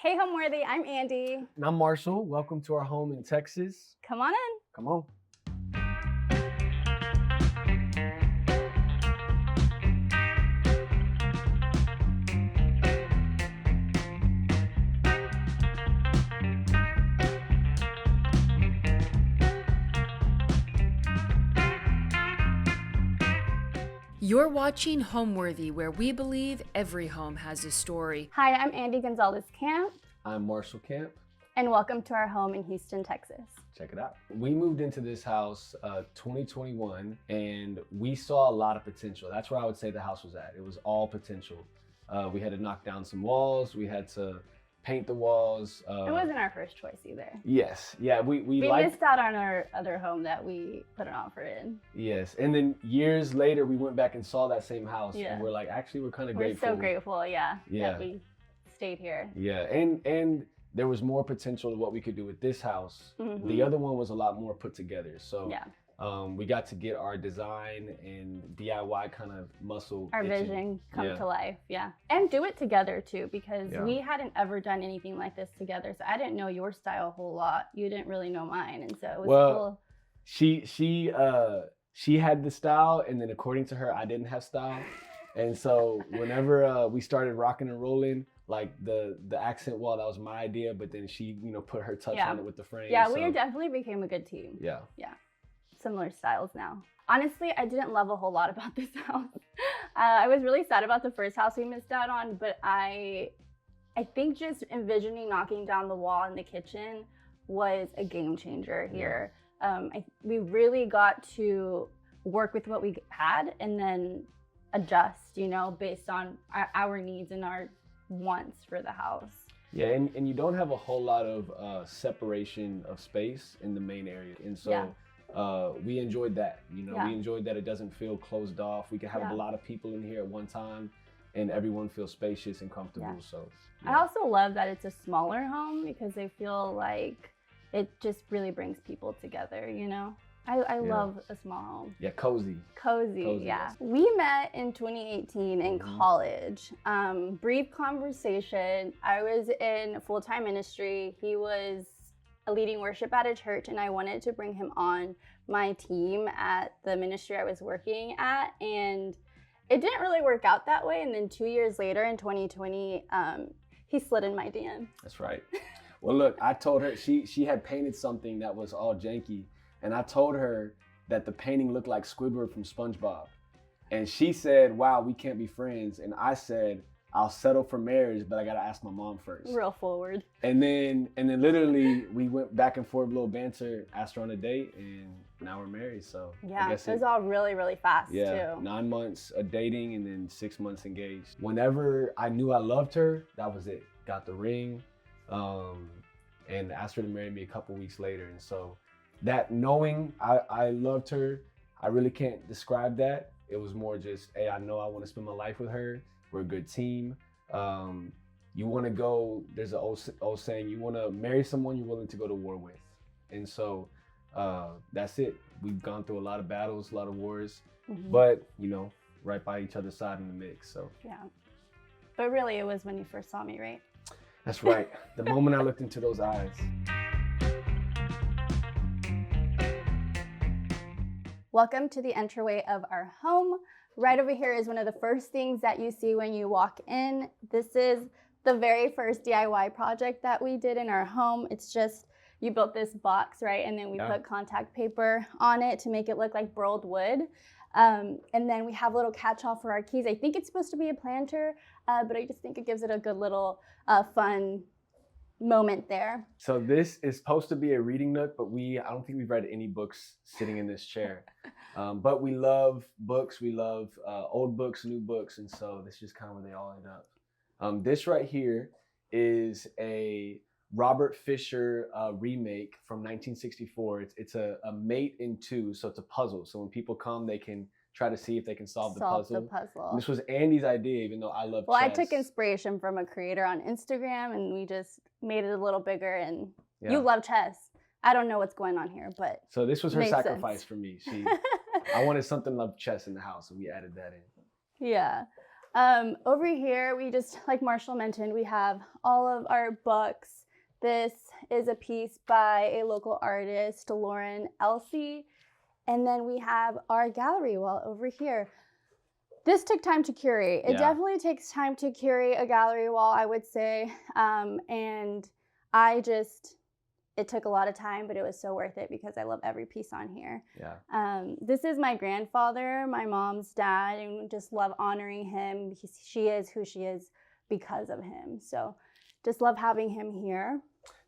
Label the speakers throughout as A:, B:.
A: Hey, Homeworthy, I'm Andy.
B: And I'm Marshall. Welcome to our home in Texas.
A: Come on in.
B: Come on.
C: You're watching Homeworthy, where we believe every home has a story.
A: Hi, I'm Andy Gonzalez Camp,
B: I'm Marshall Camp.
A: and welcome to our home in Houston, Texas.
B: Check it out. We moved into this house 2021 and we saw a lot of potential. That's where I would say the house was at. It was all potential. We had to knock down some walls. We had to paint the walls.
A: It wasn't our first choice either.
B: Yes. Yeah, we
A: missed out on our other home that we put an offer in.
B: Yes. And then years later, we went back and saw that same house.
A: Yeah.
B: And we're like, actually, we're kind of
A: We're
B: grateful.
A: so grateful,
B: Yeah.
A: that we stayed here.
B: Yeah. And there was more potential to what we could do with this house.
A: Mhm.
B: The other one was a lot more put together. So
A: Yeah,
B: we got to get our design and DIY kind of muscle.
A: our
B: itching.
A: vision come
B: Yeah.
A: to life. Yeah, and do it together too, because
B: Yeah.
A: we hadn't ever done anything like this together. So I didn't know your style a whole lot. You didn't really know mine, and so it was cool.
B: She had the style, and then according to her, I didn't have style. And so whenever we started rocking and rolling, like the accent wall, that was my idea, but then she, put her touch
A: Yeah.
B: on it with the frame.
A: Yeah,
B: so,
A: we definitely became a good team.
B: Yeah.
A: Similar styles now. Honestly, I didn't love a whole lot about this house. I was really sad about the first house we missed out on, but I think just envisioning knocking down the wall in the kitchen was a game changer here. We really got to work with what we had and then adjust, based on our needs and our wants for the house.
B: Yeah, and you don't have a whole lot of separation of space in the main area. And so
A: Yeah.
B: we enjoyed that.
A: Yeah.
B: We enjoyed that it doesn't feel closed off. We can have
A: Yeah.
B: a lot of people in here at one time and everyone feels spacious and comfortable.
A: Yeah.
B: So
A: I also love that it's a smaller home because I feel like it just really brings people together, I love a small home.
B: yeah, cozy.
A: Cozy,
B: Cozy,
A: yeah.
B: yes.
A: We met in 2018 in
B: Mhm.
A: college. Brief conversation. I was in full-time ministry. He was leading worship at a church, and I wanted to bring him on my team at the ministry I was working at. And it didn't really work out that way. And then 2 years later, in 2020, he slid in my DM.
B: That's right. Well, look, I told her she had painted something that was all janky, and I told her that the painting looked like Squidward from SpongeBob. And she said, "Wow, we can't be friends." And I said, "I'll settle for marriage, but I gotta ask my mom first."
A: Real forward.
B: And then literally we went back and forth, a little banter, asked her on a date, and now we're married. So
A: Yeah,
B: I guess
A: it was all really, really fast too.
B: 9 months of dating and then 6 months engaged. Whenever I knew I loved her, that was it. Got the ring, and asked her to marry me a couple weeks later. And so that knowing I loved her, I really can't describe that. It was more just, hey, I know I want to spend my life with her. We're a good team. You want to go, there's an old saying, you want to marry someone you're willing to go to war with. And so that's it. We've gone through a lot of battles, a lot of wars,
A: Mhm.
B: but, right by each other's side in the mix. So
A: Yeah. But really, it was when you first saw me, right?
B: that's right. The moment I looked into those eyes.
A: Welcome to the entryway of our home. Right over here is one of the first things that you see when you walk in. This is the very first DIY project that we did in our home. It's just, you built this box, right? And then we
B: Yeah.
A: put contact paper on it to make it look like burled wood. And then we have a little catch-all for our keys. I think it's supposed to be a planter, but I just think it gives it a good little fun moment there.
B: So this is supposed to be a reading nook, but I don't think we've read any books sitting in this chair. But we love books. We love old books, new books. And so this is just kind of where they all end up. This right here is a Robert Fisher remake from 1964. It's a mate in two, so it's a puzzle. So when people come, they can try to see if they can solve the puzzle. And this was Andy's idea, even though I love
A: Well,
B: chess.
A: I took inspiration from a creator on Instagram, and we just made it a little bigger. And
B: Yeah.
A: you love chess. I don't know what's going on here, but
B: So this was her
A: Makes
B: sacrifice
A: sense.
B: for me. I wanted something like chess in the house, and we added that in.
A: Yeah. Over here, we just, like Marshall mentioned, we have all of our books. This is a piece by a local artist, Lauren Elsey. And then we have our gallery wall over here. This took time to curate. It definitely takes time to curate a gallery wall, I would say. And it took a lot of time, but it was so worth it because I love every piece on here.
B: Yeah.
A: This is my grandfather, my mom's dad, and just love honoring him. She is who she is because of him. So just love having him here.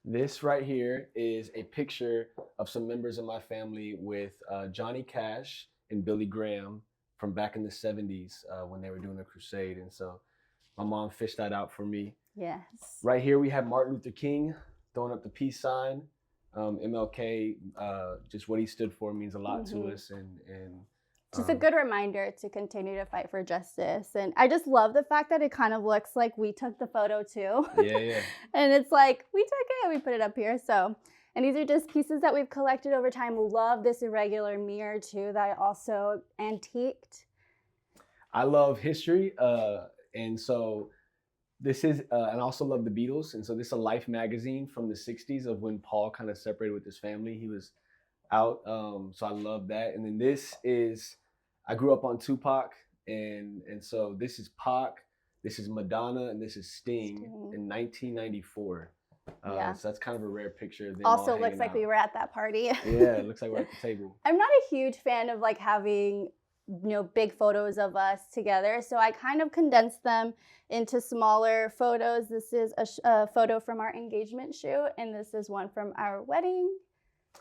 B: This right here is a picture of some members of my family with Johnny Cash and Billy Graham from back in the 70s when they were doing a crusade. And so my mom fished that out for me.
A: Yes.
B: Right here we have Martin Luther King throwing up the peace sign. MLK, just what he stood for means a lot to us. And
A: just a good reminder to continue to fight for justice. And I just love the fact that it kind of looks like we took the photo too.
B: Yeah.
A: And it's like, we took it and we put it up here. So, and these are just pieces that we've collected over time. Love this irregular mirror too that I also antiqued.
B: I love history. And so this is, and I also love the Beatles. And so this is a Life magazine from the 60s of when Paul kind of separated with his family. He was out. So I love that. And then this is, I grew up on Tupac. And so this is Pac, this is Madonna, and this is Sting in 1994. So that's kind of a rare picture of them
A: also
B: all
A: looks like
B: out.
A: we were at that party.
B: Yeah, it looks like we're at the table.
A: I'm not a huge fan of like having, big photos of us together. So I kind of condensed them into smaller photos. This is a photo from our engagement shoot, and this is one from our wedding.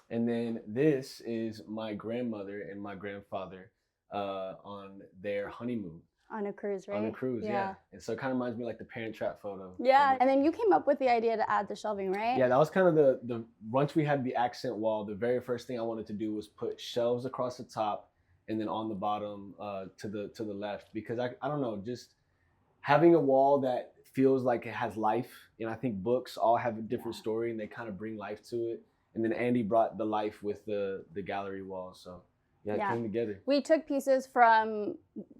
B: And then this is my grandmother and my grandfather on their honeymoon.
A: On a cruise, right?
B: On a cruise, yeah. And so it kind of reminds me like the Parent Trap photo.
A: Yeah, and then you came up with the idea to add the shelving, right?
B: Yeah, that was kind of the once we had the accent wall, the very first thing I wanted to do was put shelves across the top and then on the bottom to the left, because I don't know, just having a wall that feels like it has life. And I think books all have a different story and they kind of bring life to it. And then Andy brought the life with the gallery wall. So yeah, it came together.
A: We took pieces from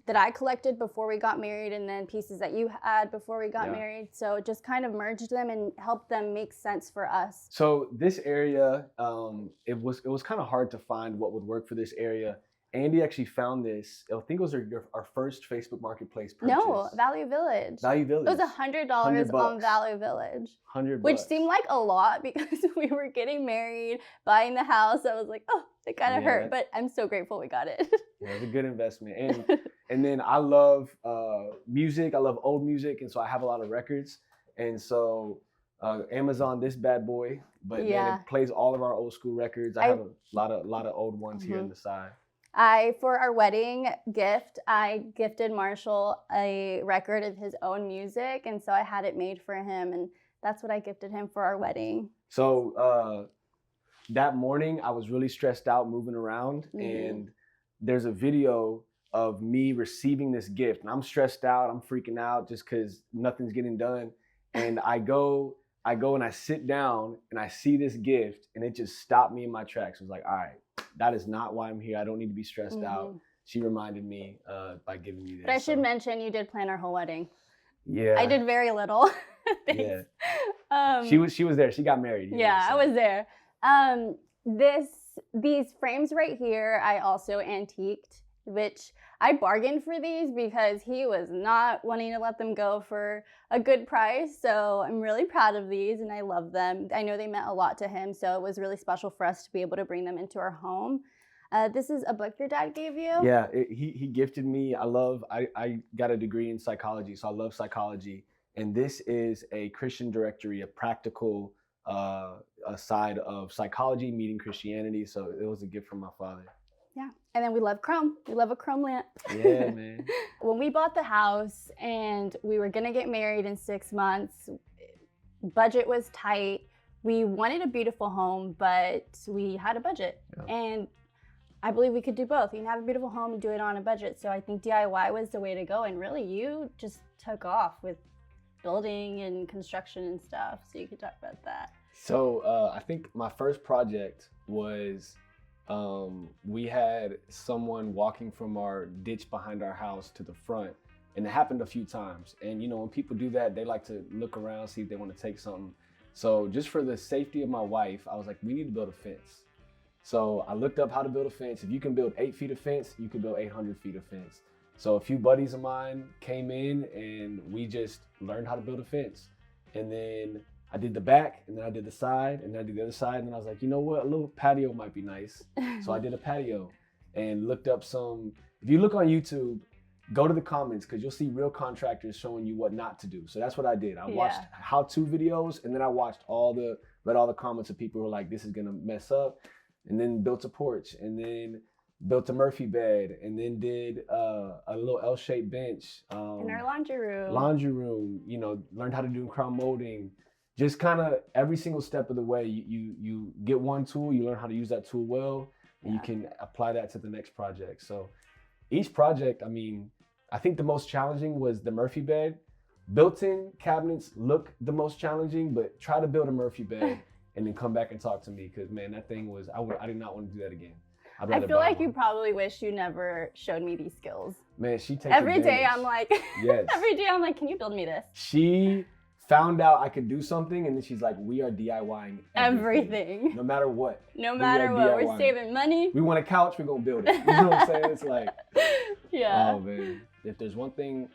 A: that I collected before we got married, and then pieces that you had before we got married. So just kind of merged them and helped them make sense for us.
B: So this area, it was kind of hard to find what would work for this area. Andy actually found this. I think it was our first Facebook Marketplace purchase.
A: No, Value Village.
B: Value Village.
A: It was $100 on Value Village.
B: $100.
A: Which seemed like a lot because we were getting married, buying the house. I was like, oh, it kind of hurt, but I'm so grateful we got it.
B: Yeah, it was a good investment. And then I love music. I love old music, and so I have a lot of records. And so Amazon, this bad boy, but then it plays all of our old school records. I have a lot of old ones here on the side.
A: For our wedding gift, I gifted Marshall a record of his own music, and so I had it made for him, and that's what I gifted him for our wedding.
B: So that morning, I was really stressed out moving around, and there's a video of me receiving this gift, and I'm stressed out, I'm freaking out just because nothing's getting done, and I go and I sit down, and I see this gift, and it just stopped me in my tracks. I was like, all right, that is not why I'm here. I don't need to be stressed out. She reminded me by giving me this.
A: But I should mention, you did plan our whole wedding.
B: Yeah.
A: I did very little.
B: Yeah. She was there. She got married.
A: I was there. These frames right here, I also antiqued, which I bargained for these because he was not wanting to let them go for a good price. So I'm really proud of these and I love them. I know they meant a lot to him, so it was really special for us to be able to bring them into our home. This is a book your dad gave you?
B: Yeah, he gifted me. I got a degree in psychology, so I love psychology. And this is a Christian directory, a practical a side of psychology meeting Christianity. So it was a gift from my father.
A: Yeah. And then we love chrome. We love a chrome lamp.
B: Yeah, man.
A: When we bought the house and we were going to get married in 6 months, budget was tight. We wanted a beautiful home, but we had a budget. Yeah. And I believe we could do both. You can have a beautiful home and do it on a budget. So I think DIY was the way to go. And really, you just took off with building and construction and stuff. So you could talk about that.
B: So I think my first project was we had someone walking from our ditch behind our house to the front, And it happened a few times. And, you know, when people do that, they like to look around, see if they want to take something. So just for the safety of my wife, I was like, we need to build a fence. So I looked up how to build a fence. If you can build 8 feet of fence, you can build 800 feet of fence. So a few buddies of mine came in and we just learned how to build a fence. And then I did the back, and then I did the side, and then I did the other side. And then I was like, you know what? A little patio might be nice. So I did a patio and looked up some. If you look on YouTube, go to the comments, because you'll see real contractors showing you what not to do. So that's what I did. I watched how-to videos, and then I read all the comments of people who were like, this is gonna mess up, and then built a porch, and then built a Murphy bed, and then did a little L-shaped bench.
A: In our laundry room.
B: You know, learned how to do crown molding. Just kind of every single step of the way, you get one tool, you learn how to use that tool well, and you can apply that to the next project. So each project, I mean, I think the most challenging was the Murphy bed. Built-in cabinets look the most challenging, but try to build a Murphy bed and then come back and talk to me, because man, that thing was, I did not want to do that again.
A: I feel like you probably wish you never showed me these skills.
B: Man, she takes
A: every day. I'm like,
B: yes.
A: Every day I'm like, can you build me this?
B: She found out I could do something, and then she's like, we are DIYing everything. No matter what.
A: No matter what. We're saving money.
B: We want a couch, we're gonna build it. You know what I'm saying? It's like,
A: yeah.
B: Oh man. If there's one thing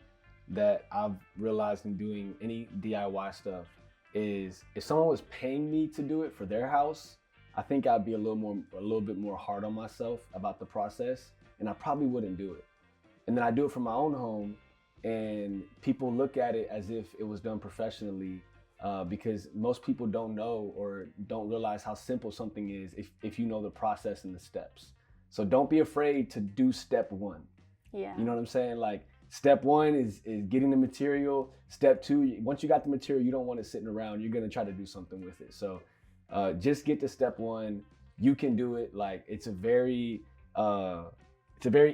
B: that I've realized in doing any DIY stuff is, if someone was paying me to do it for their house, I think I'd be a little bit more hard on myself about the process, and I probably wouldn't do it. And then I do it for my own home, and people look at it as if it was done professionally, because most people don't know or don't realize how simple something is if you know the process and the steps. So don't be afraid to do step 1.
A: Yeah.
B: You know what I'm saying? Like, step 1 is getting the material. Step 2, once you got the material, you don't want it sitting around. You're gonna try to do something with it. So just get to step 1. You can do it. Like, it's a very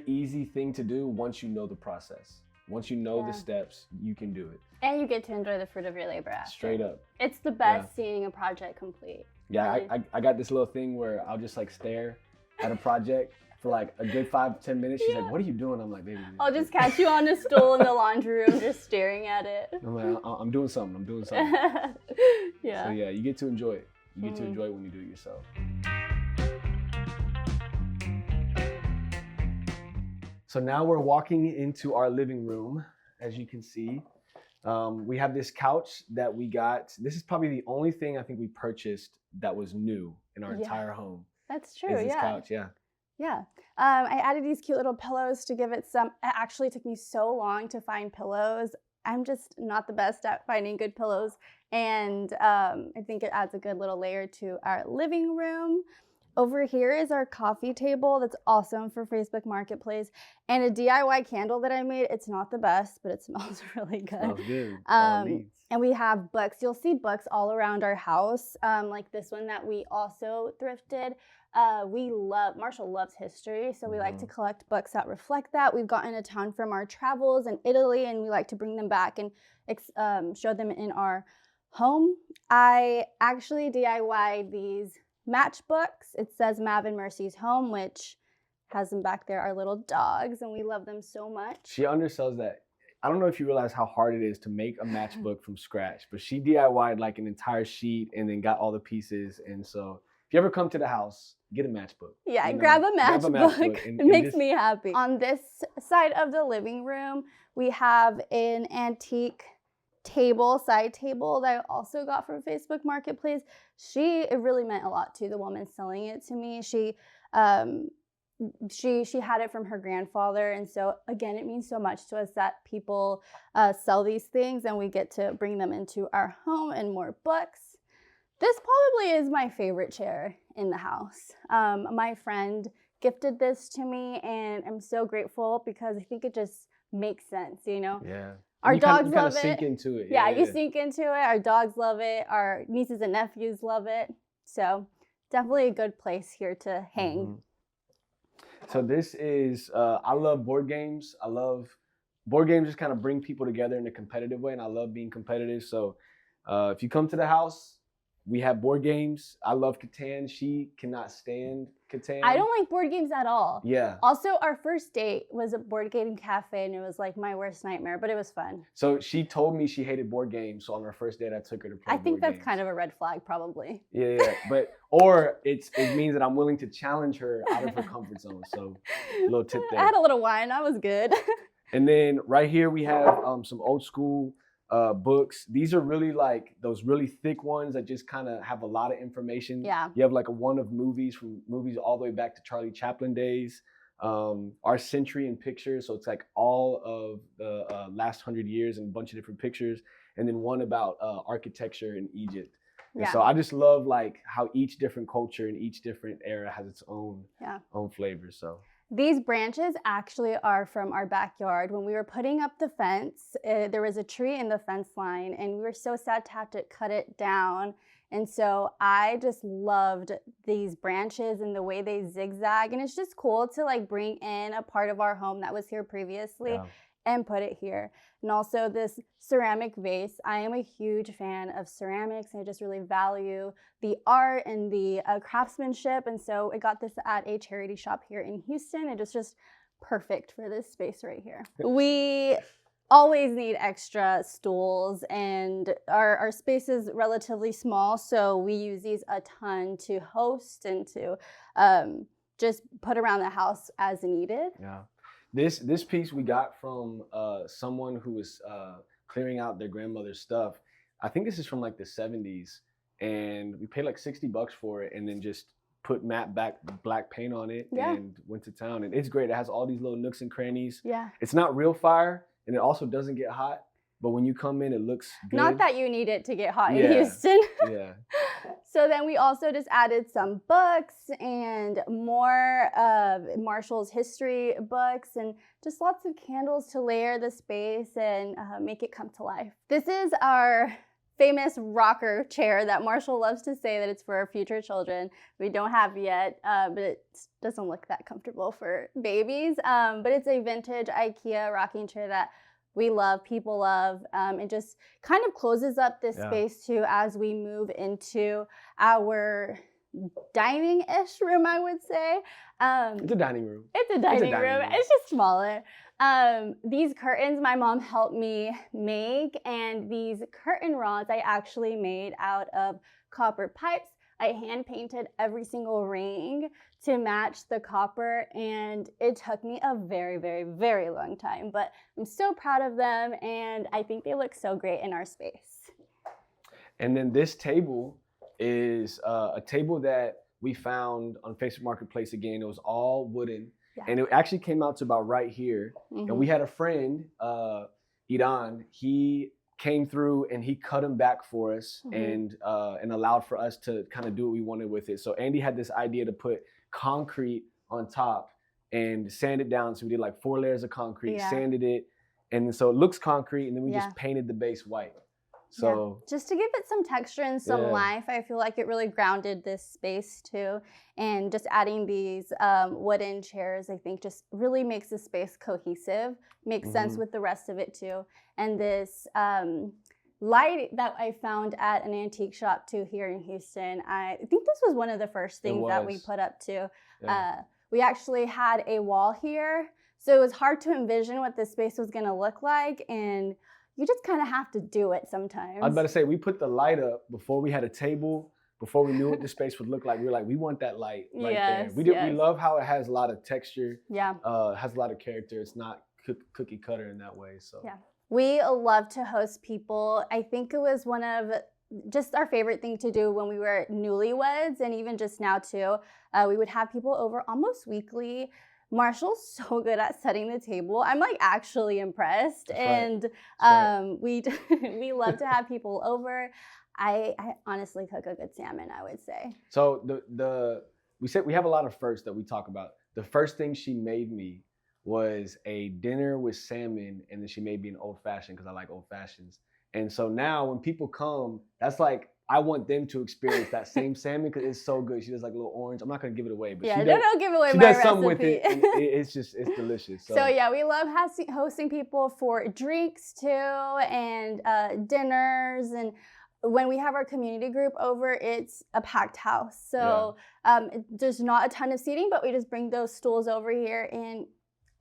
B: easy thing to do once you know the process. Once you know the steps, you can do it.
A: And you get to enjoy the fruit of your labor after.
B: Straight up.
A: It's the best seeing a project complete.
B: Yeah, really. I got this little thing where I'll just like stare at a project for like a good 5-10 minutes. She's like, what are you doing? I'm like, baby.
A: I'll just catch you on a stool in the laundry room just staring at it.
B: I'm like, I'm doing something.
A: Yeah.
B: So yeah, you get to enjoy it. You get to enjoy it when you do it yourself. So now we're walking into our living room. As you can see, we have this couch that we got. This is probably the only thing I think we purchased that was new in our entire home.
A: That's true,
B: is this couch,
A: Yeah. I added these cute little pillows to give it some. It actually took me so long to find pillows. I'm just not the best at finding good pillows. And I think it adds a good little layer to our living room. Over here is our coffee table that's awesome for Facebook Marketplace, and a DIY candle that I made. It's not the best, but it smells really good.
B: Smells good.
A: And we have books. You'll see books all around our house, like this one that we also thrifted. Marshall loves history, so we like to collect books that reflect that. We've gotten a ton from our travels in Italy, and we like to bring them back and show them in our home. I actually DIY'd these matchbooks. It says Mav and Mercy's home, which has them back there, our little dogs, and we love them so much.
B: She undersells that. I don't know if you realize how hard it is to make a matchbook from scratch, but she DIY'd like an entire sheet and then got all the pieces. And so if you ever come to the house, get a matchbook.
A: Yeah, grab a matchbook. It makes me happy. On this side of the living room, we have an antique side table that I also got from Facebook Marketplace. It really meant a lot to the woman selling it to me. She had it from her grandfather, and so again, it means so much to us that people sell these things and we get to bring them into our home. And more books. This probably is my favorite chair in the house. My friend gifted this to me, and I'm so grateful because I think it just makes sense, you know?
B: Yeah.
A: Our dogs love it.
B: Sink into it.
A: Yeah, you sink into it. Our dogs love it. Our nieces and nephews love it. So definitely a good place here to hang.
B: So this is, I love board games. Board games just kind of bring people together in a competitive way, and I love being competitive. So if you come to the house, We have board games. I love Catan. She cannot stand Catan.
A: I don't like board games at all.
B: Yeah.
A: Also, our first date was a board game cafe, and it was like my worst nightmare, but it was fun.
B: So she told me she hated board games. So on our first date, I took her to play
A: I think
B: board
A: that's
B: games.
A: kind of a red flag, probably.
B: Yeah. Or it means that I'm willing to challenge her out of her comfort zone. So a little tip there.
A: I had a little wine. That was good.
B: And then right here we have some old school books. These are really like those really thick ones that just kind of have a lot of information.
A: Yeah.
B: You have like a one of movies, from movies all the way back to Charlie Chaplin days. Our century in pictures, so it's like all of the last 100 years and a bunch of different pictures. And then one about architecture in Egypt. And so I just love like how each different culture and each different era has its own flavor. So
A: these branches actually are from our backyard. When we were putting up the fence, there was a tree in the fence line, and we were so sad to have to cut it down. And so I just loved these branches and the way they zigzag. And it's just cool to like bring in a part of our home that was here previously and put it here. And also this ceramic vase. I am a huge fan of ceramics, and I just really value the art and the craftsmanship. And so I got this at a charity shop here in Houston. It is just perfect for this space right here. We always need extra stools, and our space is relatively small, so we use these a ton to host and to just put around the house as needed.
B: Yeah. This piece we got from someone who was clearing out their grandmother's stuff. I think this is from like the 70s, and we paid like $60 for it, and then just put matte black paint on it and went to town. And it's great. It has all these little nooks and crannies.
A: Yeah.
B: It's not real fire, and it also doesn't get hot. But when you come in, it looks good.
A: Not that you need it to get hot in Houston.
B: Yeah.
A: So then we also just added some books and more of Marshall's history books, and just lots of candles to layer the space and make it come to life. This is our famous rocker chair that Marshall loves to say that it's for our future children. We don't have yet, but it doesn't look that comfortable for babies. But it's a vintage IKEA rocking chair that we love, people love, and just kind of closes up this space too as we move into our dining-ish room, I would say.
B: It's a dining room.
A: It's a dining room. It's just smaller. These curtains my mom helped me make, and these curtain rods I actually made out of copper pipes. I hand painted every single ring to match the copper, and it took me a very, very, very long time, but I'm so proud of them, and I think they look so great in our space.
B: And then this table is a table that we found on Facebook Marketplace again. It was all wooden, and it actually came out to about right here. And we had a friend, Iran, he came through and he cut them back for us and allowed for us to kind of do what we wanted with it. So Andy had this idea to put concrete on top and sand it down. So we did like 4 layers of concrete, sanded it, and so it looks concrete, and then we just painted the base white. So
A: just to give it some texture and some life, I feel like it really grounded this space too. And just adding these wooden chairs, I think just really makes the space cohesive, makes sense with the rest of it too. And this light that I found at an antique shop too here in Houston, I think this was one of the first things that we put up too. We actually had a wall here, so it was hard to envision what this space was gonna look like, and you just kind of have to do it sometimes.
B: I was about to say, we put the light up before we had a table, before we knew what the space would look like. We were like, we want that light right there. We love how it has a lot of texture, has a lot of character. It's not cookie cutter in that way. So
A: we love to host people. I think it was one of just our favorite thing to do when we were newlyweds, and even just now too. We would have people over almost weekly. Marshall's so good at setting the table. I'm like actually impressed.
B: That's
A: and we love to have people over. I honestly cook a good salmon, I would say.
B: So we said we have a lot of firsts that we talk about. The first thing she made me was a dinner with salmon, and then she made me an old fashioned because I like old fashions. And so now when people come, that's like, I want them to experience that same salmon because it's so good. She does like a little orange. I'm not gonna give it away, but
A: don't give away
B: she
A: my
B: does something with
A: recipe.
B: it. And it's delicious.
A: So we love hosting people for drinks too, and dinners, and when we have our community group over, it's a packed house. So there's not a ton of seating, but we just bring those stools over here, and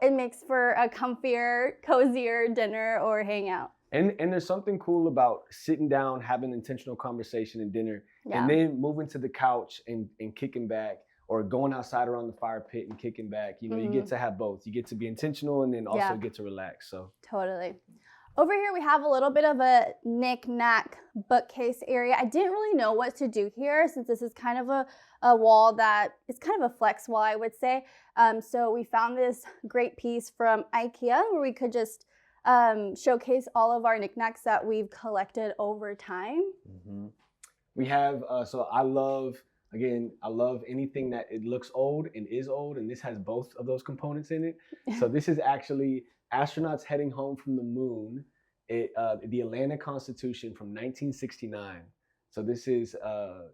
A: it makes for a comfier, cozier dinner or hangout.
B: And there's something cool about sitting down, having intentional conversation and dinner,
A: Yeah.
B: and then moving to the couch and kicking back, or going outside around the fire pit and kicking back. You know, you get to have both. You get to be intentional and then also get to relax. So
A: totally. Over here, we have a little bit of a knick-knack bookcase area. I didn't really know what to do here since this is kind of a wall that is kind of a flex wall, I would say. So we found this great piece from IKEA where we could just showcase all of our knickknacks that we've collected over time.
B: We have, so I love anything that it looks old and is old, and this has both of those components in it. So this is actually astronauts heading home from the moon, the Atlanta Constitution from 1969. So this is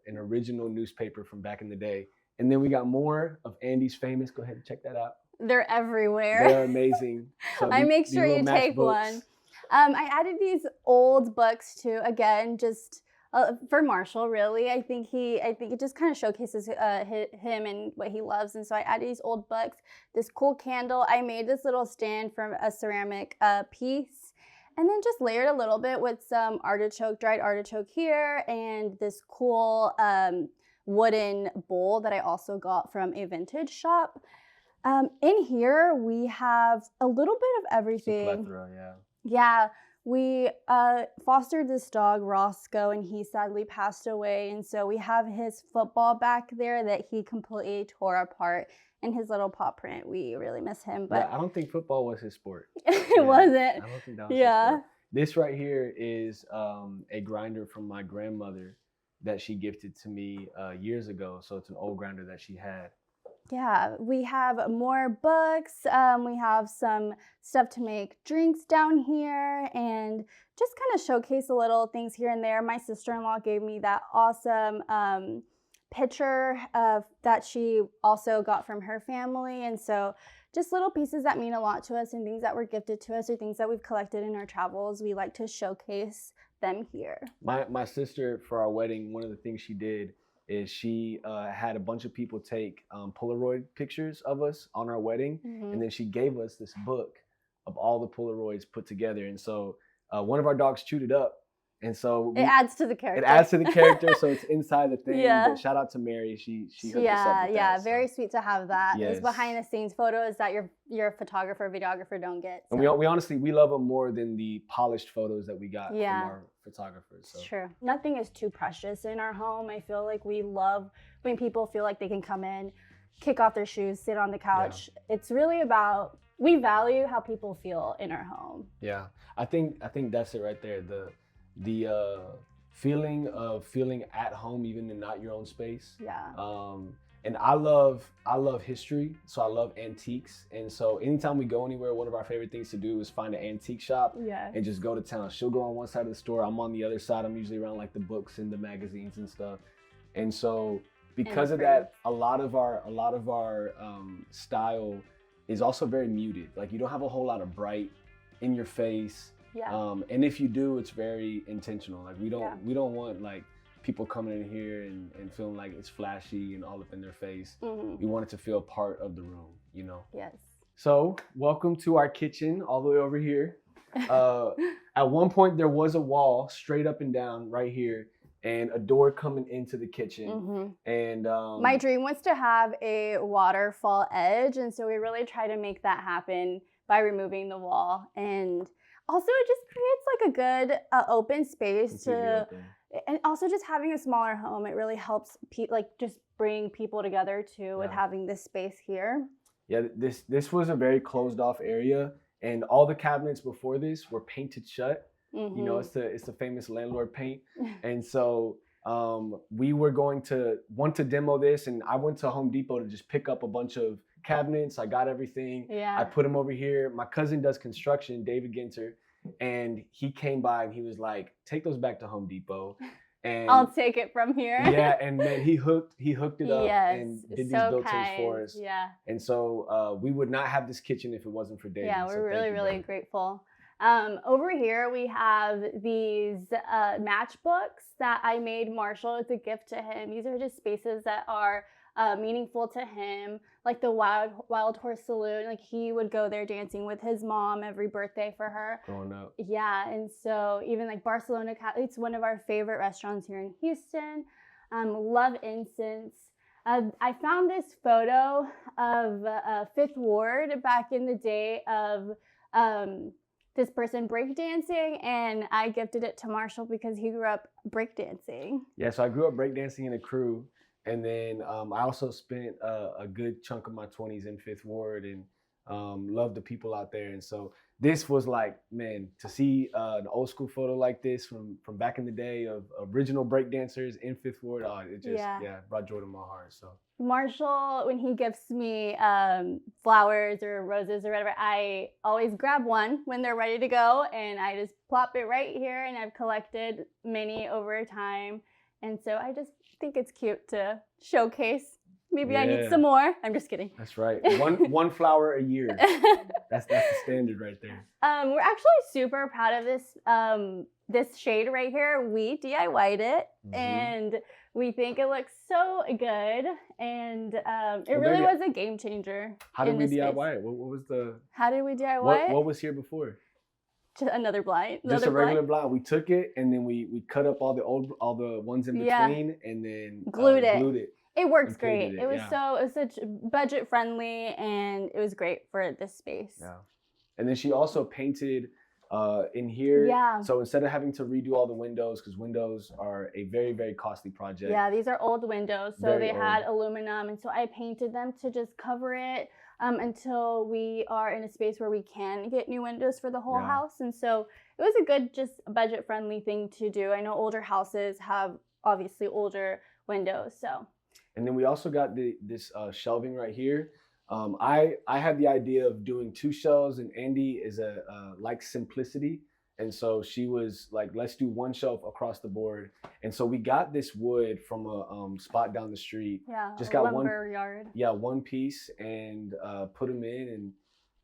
B: an original newspaper from back in the day. And then we got more of Andy's famous. Go ahead and check that out.
A: They're everywhere.
B: They're amazing. So
A: I make sure you take one. I added these old books too. Again, just for Marshall, really. I think it just kind of showcases him and what he loves. And so I added these old books, this cool candle. I made this little stand from a ceramic piece, and then just layered a little bit with some dried artichoke here, and this cool wooden bowl that I also got from a vintage shop. In here, we have a little bit of everything.
B: It's a plethora, yeah.
A: Yeah. We fostered this dog, Roscoe, and he sadly passed away. And so we have his football back there that he completely tore apart, and his little paw print. We really miss him. But
B: yeah, I don't think football was his sport.
A: It wasn't.
B: I don't think that was his sport. This right here is a grinder from my grandmother that she gifted to me years ago. So it's an old grinder that she had.
A: Yeah, we have more books. We have some stuff to make drinks down here, and just kind of showcase a little things here and there. My sister-in-law gave me that awesome picture that she also got from her family. And so just little pieces that mean a lot to us and things that were gifted to us or things that we've collected in our travels. We like to showcase them here.
B: My sister, for our wedding, one of the things she did is she had a bunch of people take Polaroid pictures of us on our wedding. And then she gave us this book of all the Polaroids put together. And so one of our dogs chewed it up. And so
A: it adds to the character.
B: It adds to the character, so it's inside the thing.
A: Yeah.
B: But shout out to Mary. She hooked us up with that,
A: very sweet to have that.
B: Yes.
A: These behind the scenes photos that your photographer, videographer don't get. So.
B: And we honestly, we love them more than the polished photos that we got from our photographers. So.
A: True. Nothing is too precious in our home. I feel like we love when people feel like they can come in, kick off their shoes, sit on the couch. Yeah. It's really about, we value how people feel in our home.
B: Yeah, I think that's it right there. The feeling of feeling at home even in not your own space.
A: Yeah.
B: And I love history, so I love antiques. And so anytime we go anywhere, one of our favorite things to do is find an antique shop and just go to town. She'll go on one side of the store, I'm on the other side. I'm usually around like the books and the magazines and stuff. And so because of that, a lot of our style is also very muted. Like you don't have a whole lot of bright in your face.
A: Yeah.
B: And if you do, it's very intentional. Like we don't want like people coming in here and feeling like it's flashy and all up in their face. We want it to feel part of the room, you know?
A: Yes.
B: So welcome to our kitchen all the way over here. At one point there was a wall straight up and down right here and a door coming into the kitchen. And
A: my dream was to have a waterfall edge. And so we really try to make that happen by removing the wall. And also, it just creates like a good open space and also just having a smaller home. It really helps just bring people together too with having this space here.
B: Yeah, this was a very closed off area, and all the cabinets before this were painted shut. You know, it's the famous landlord paint, and so we were going to want to demo this, and I went to Home Depot to just pick up a bunch of cabinets. I got everything. I put them over here. My cousin does construction, David Ginter, and he came by and he was like, take those back to Home Depot. And
A: I'll take it from here.
B: Yeah, and then he hooked it up and did these built-ins for us.
A: Yeah.
B: And so we would not have this kitchen if it wasn't for David.
A: Yeah, we're really grateful. Over here, we have these matchbooks that I made Marshall as a gift to him. These are just spaces that are meaningful to him, like the Wild Horse Saloon. Like he would go there dancing with his mom every birthday for her.
B: Growing up.
A: Yeah, and so even like Barcelona, it's one of our favorite restaurants here in Houston. Love Incense. I found this photo of Fifth Ward back in the day of this person breakdancing, and I gifted it to Marshall because he grew up breakdancing.
B: Yeah, so I grew up breakdancing in a crew, and then I also spent a good chunk of my 20s in Fifth Ward, and loved the people out there. And so this was like, man, to see an old school photo like this from back in the day of original breakdancers in Fifth Ward, it just brought joy to my heart. So
A: Marshall, when he gifts me flowers or roses or whatever, I always grab one when they're ready to go, and I just plop it right here, and I've collected many over time. And so I just think it's cute to showcase. Maybe I need some more. I'm just kidding.
B: That's right. One flower a year. That's the standard right there.
A: We're actually super proud of this shade right here. We DIY'd it, and we think it looks so good. And it really was a game changer.
B: How did we DIY it? What was the?
A: How did we DIY it?
B: What was here before?
A: Just another blind.
B: Just a regular blind. We took it and then we cut up all the ones in between and then
A: glued it. It works great. It was such budget friendly, and it was great for this space.
B: Yeah. And then she also painted in here.
A: Yeah.
B: So instead of having to redo all the windows, because windows are a very, very costly project.
A: Yeah, these are old windows. So they had aluminum, and so I painted them to just cover it until we are in a space where we can get new windows for the whole house. And so it was a good, just budget friendly thing to do. I know older houses have obviously older windows, so.
B: And then we also got this shelving right here. I had the idea of doing 2 shelves, and Andy is like simplicity. And so she was like, let's do 1 shelf across the board. And so we got this wood from a spot down the street.
A: Yeah,
B: just got
A: lumber yard.
B: Yeah, 1 piece, and put them in. And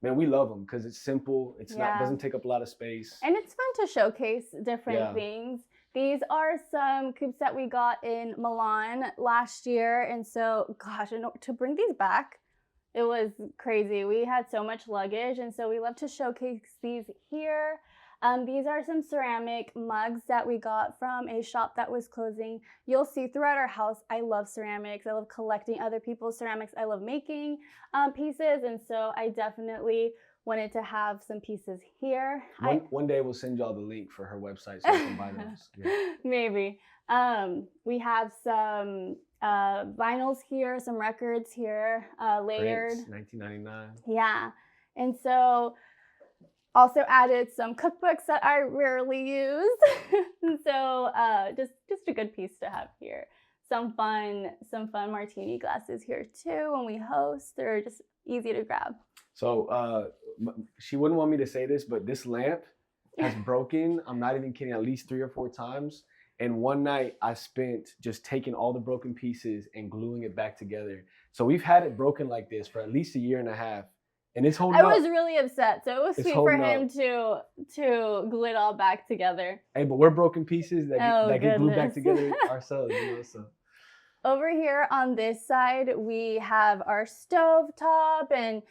B: man, we love them because it's simple. It's not doesn't take up a lot of space.
A: And it's fun to showcase different things. These are some coupes that we got in Milan last year. And so, gosh, to bring these back, it was crazy. We had so much luggage, and so we love to showcase these here. These are some ceramic mugs that we got from a shop that was closing. You'll see throughout our house, I love ceramics. I love collecting other people's ceramics. I love making pieces, and so I definitely wanted to have some pieces here.
B: One day we'll send y'all the link for her website so you can buy those. Yeah.
A: Maybe. We have some vinyls here, some records here, layered.
B: Prince, 1999.
A: Yeah. And so also added some cookbooks that I rarely use. And so just a good piece to have here. Some fun martini glasses here too when we host. They're just easy to grab.
B: So she wouldn't want me to say this, but this lamp has broken, I'm not even kidding, at least 3 or 4 times. And one night I spent just taking all the broken pieces and gluing it back together. So we've had it broken like this for at least 1.5 years. And it's holding up.
A: I was really upset. So it was sweet for him to glue it all back together.
B: Hey, but we're broken pieces that get glued back together ourselves, so.
A: Over here on this side, we have our stove top, and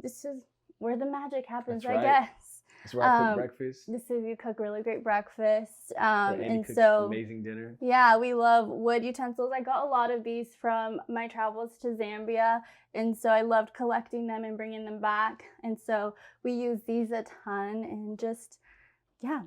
A: this is where the magic happens, I guess.
B: That's where I cook breakfast.
A: This is, you cook really great breakfast.
B: And so amazing dinner.
A: Yeah, we love wood utensils. I got a lot of these from my travels to Zambia, and so I loved collecting them and bringing them back. And so we use these a ton, and just,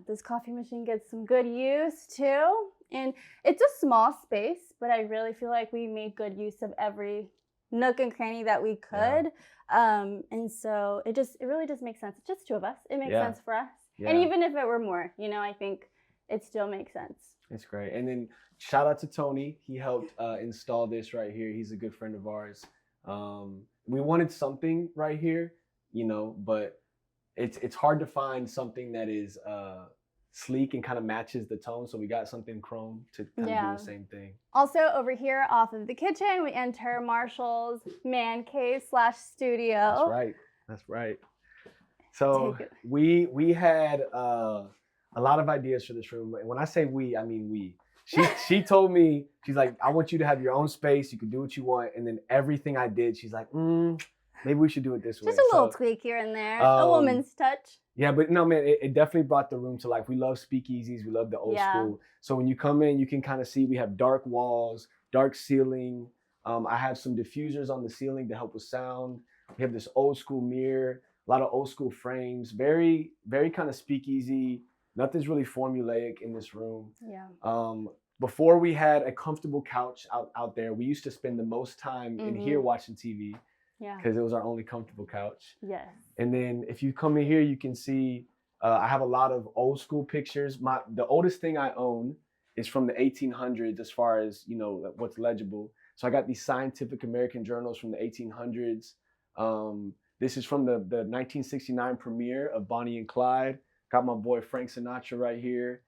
A: this coffee machine gets some good use too. And it's a small space, but I really feel like we made good use of every nook and cranny that we could. And so it really just makes sense. It's just 2 of us. It makes sense for us. Yeah. And even if it were more, I think it still makes sense.
B: It's great. And then shout out to Tony. He helped install this right here. He's a good friend of ours. We wanted something right here, but it's hard to find something that is sleek and kind of matches the tone, so we got something chrome to kind of do the same thing.
A: Also over here off of the kitchen, we enter Marshall's man cave /studio.
B: That's right. So
A: Take it.
B: we had a lot of ideas for this room. And when I say we, I mean we. She told me, she's like, I want you to have your own space. You can do what you want. And then everything I did, she's like, maybe we should do it this way.
A: Just a little tweak here and there, a woman's touch.
B: Yeah, but no, man, it definitely brought the room to life. We love speakeasies. We love the old school. So when you come in, you can kind of see we have dark walls, dark ceiling. I have some diffusers on the ceiling to help with sound. We have this old school mirror, a lot of old school frames, very, very kind of speakeasy. Nothing's really formulaic in this room.
A: Yeah.
B: Before we had a comfortable couch out there, we used to spend the most time in here watching TV.
A: Yeah.
B: Because it was our only comfortable couch.
A: Yes.
B: And then if you come in here, you can see I have a lot of old school pictures. The oldest thing I own is from the 1800s as far as, you know, what's legible. So I got these Scientific American journals from the 1800s. This is from the 1969 premiere of Bonnie and Clyde. Got my boy Frank Sinatra right here.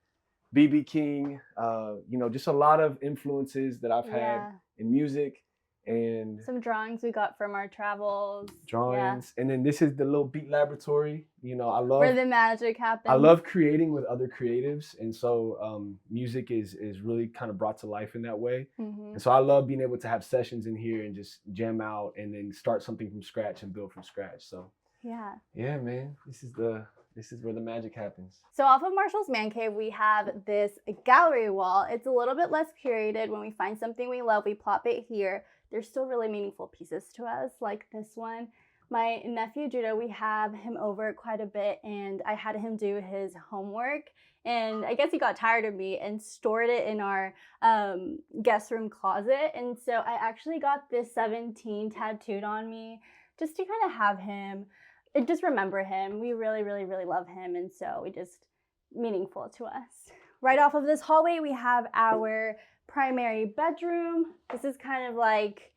B: B.B. King, you know, just a lot of influences that I've had in music. And
A: some drawings we got from our travels.
B: Drawings. And then this is the little beat laboratory. You know, I love
A: where the magic happens.
B: I love creating with other creatives. And so music is really kind of brought to life in that way. And so I love being able to have sessions in here and just jam out and then start something from scratch and build from scratch. So yeah, man, this is where the magic happens.
A: So off of Marshall's man cave, we have this gallery wall. It's a little bit less curated. When we find something we love, we plop it here. There's still really meaningful pieces to us, like this one. My nephew Judah, we have him over quite a bit, and I had him do his homework. And I guess he got tired of me and stored it in our guest room closet. And so I actually got this 17 tattooed on me just to kind of have him, just remember him. We really, really, really love him. And so it just meaningful to us. Right off of this hallway, we have our primary bedroom. This is kind of like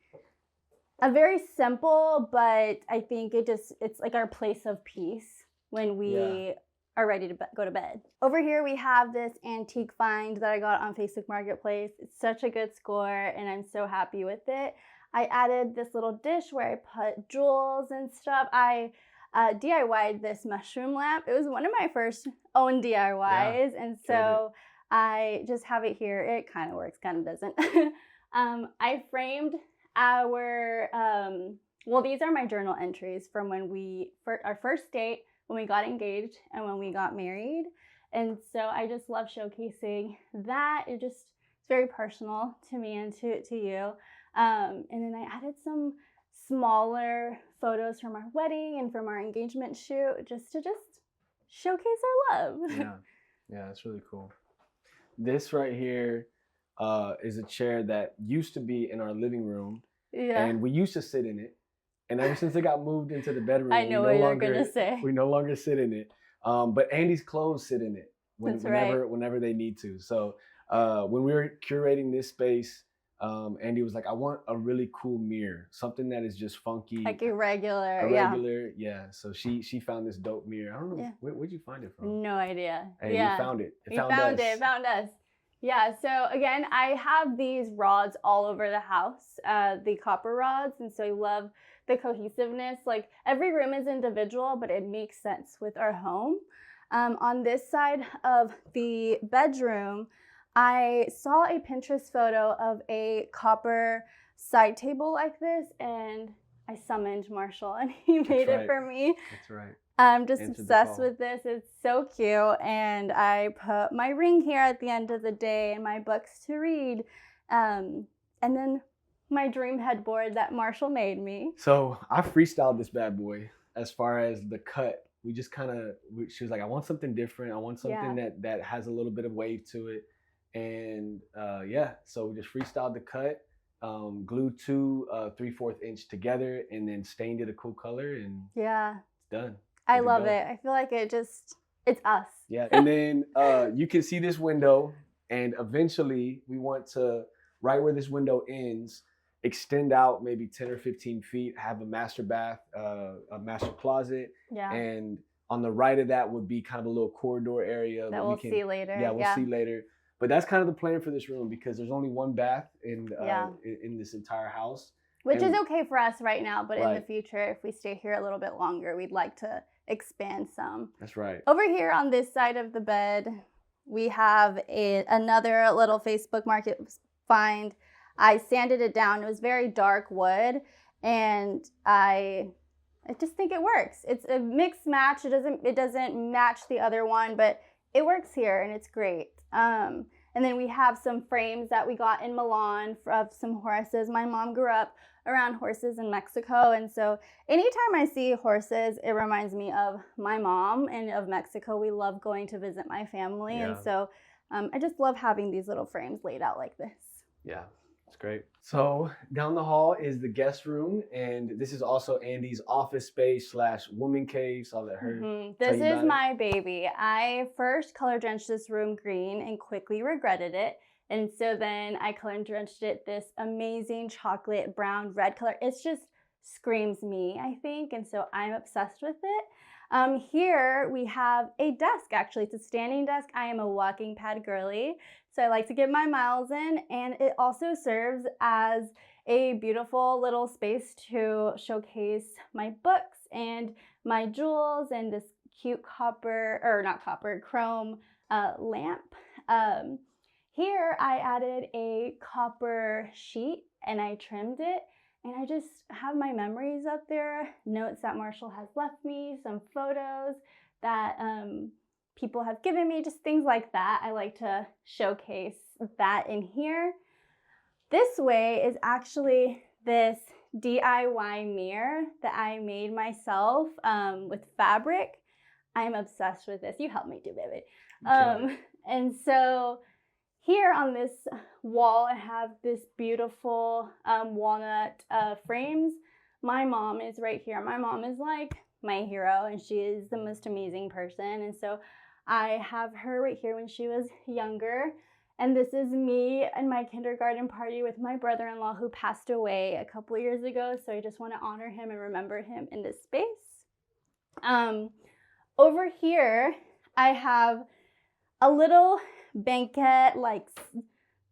A: a very simple, but I think it's like our place of peace when we are ready to go to bed. Over here we have this antique find that I got on Facebook Marketplace. It's such a good score and I'm so happy with it. I added this little dish where I put jewels and stuff. I DIY'd this mushroom lamp. It was one of my first own DIYs, and so I just have it here. It kind of works, kind of doesn't. I framed our, well, these are my journal entries from when our first date, when we got engaged, and when we got married. And so I just love showcasing that. It's very personal to me and to you. And then I added some smaller photos from our wedding and from our engagement shoot, just to showcase our love.
B: Yeah, that's really cool. This right here is a chair that used to be in our living room, and we used to sit in it. And ever since it got moved into the bedroom,
A: I know what you're gonna say.
B: We no longer sit in it. But Andy's clothes sit in it whenever they need to. So when we were curating this space, Andy was like, I want a really cool mirror, something that is just funky,
A: like irregular.
B: Yeah. So she found this dope mirror. I don't know where'd you find it from?
A: No idea.
B: And you found it.
A: It found us. Yeah. So again, I have these rods all over the house, the copper rods, and so I love the cohesiveness. Like every room is individual, but it makes sense with our home. On this side of the bedroom, I saw a Pinterest photo of a copper side table like this, and I summoned Marshall, and he made it for me.
B: That's right.
A: I'm just obsessed with this. It's so cute, and I put my ring here at the end of the day and my books to read, and then my dream headboard that Marshall made me.
B: So I freestyled this bad boy as far as the cut. We just she was like, I want something different. I want something that has a little bit of wave to it. And so we just freestyled the cut, glued two 3/4 inch together, and then stained it a cool color, and it's done.
A: I love it. I feel like it's us.
B: Yeah, and then you can see this window, and eventually we want to, right where this window ends, extend out maybe 10 or 15 feet, have a master bath, a master closet, and on the right of that would be kind of a little corridor area
A: that we'll see later.
B: Yeah, we'll see later. But that's kind of the plan for this room because there's only one bath in this entire house.
A: Which is okay for us right now, but in the future, if we stay here a little bit longer, we'd like to expand some.
B: That's right.
A: Over here on this side of the bed, we have another little Facebook Market find. I sanded it down. It was very dark wood, and I just think it works. It's a mixed match. It doesn't match the other one, but it works here, and it's great. And then we have some frames that we got in Milan of some horses. My mom grew up around horses in Mexico, and so anytime I see horses, it reminds me of my mom and of Mexico. We love going to visit my family, and so I just love having these little frames laid out like this.
B: Yeah, it's great. So down the hall is the guest room, and this is also Andy's office space / woman cave. So I'll let her.
A: This is my baby. I first color drenched this room green and quickly regretted it. And so then I color drenched it this amazing chocolate brown red color. It just screams me, I think. And so I'm obsessed with it. Here we have a desk, actually. It's a standing desk. I am a walking pad girly, so I like to get my miles in. And it also serves as a beautiful little space to showcase my books and my jewels and this cute chrome lamp. Here I added a copper sheet and I trimmed it, and I just have my memories up there, notes that Marshall has left me, some photos that people have given me, just things like that. I like to showcase that in here. This way is actually this DIY mirror that I made myself with fabric. I'm obsessed with this. You helped me do, baby. And so here on this wall, I have this beautiful walnut frames. My mom is right here. My mom is like my hero, and she is the most amazing person. And so I have her right here when she was younger. And this is me and my kindergarten party with my brother-in-law who passed away a couple years ago. So I just want to honor him and remember him in this space. Over here, I have a little banquet,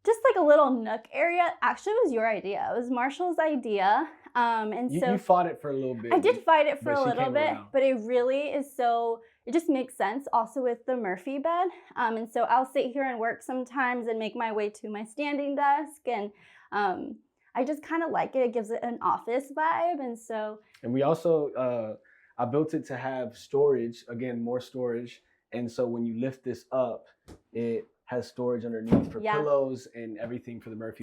A: just like a little nook area. Actually, it was your idea. It was Marshall's idea. And so
B: you fought it for a little bit.
A: I did fight it for a little bit,
B: around.
A: But it really is it just makes sense also with the Murphy bed. And so I'll sit here and work sometimes and make my way to my standing desk. And I just kind of like it. It gives it an office vibe. And
B: we also, I built it to have storage, again, more storage. And so when you lift this up, it has storage underneath for pillows and everything for the Murphy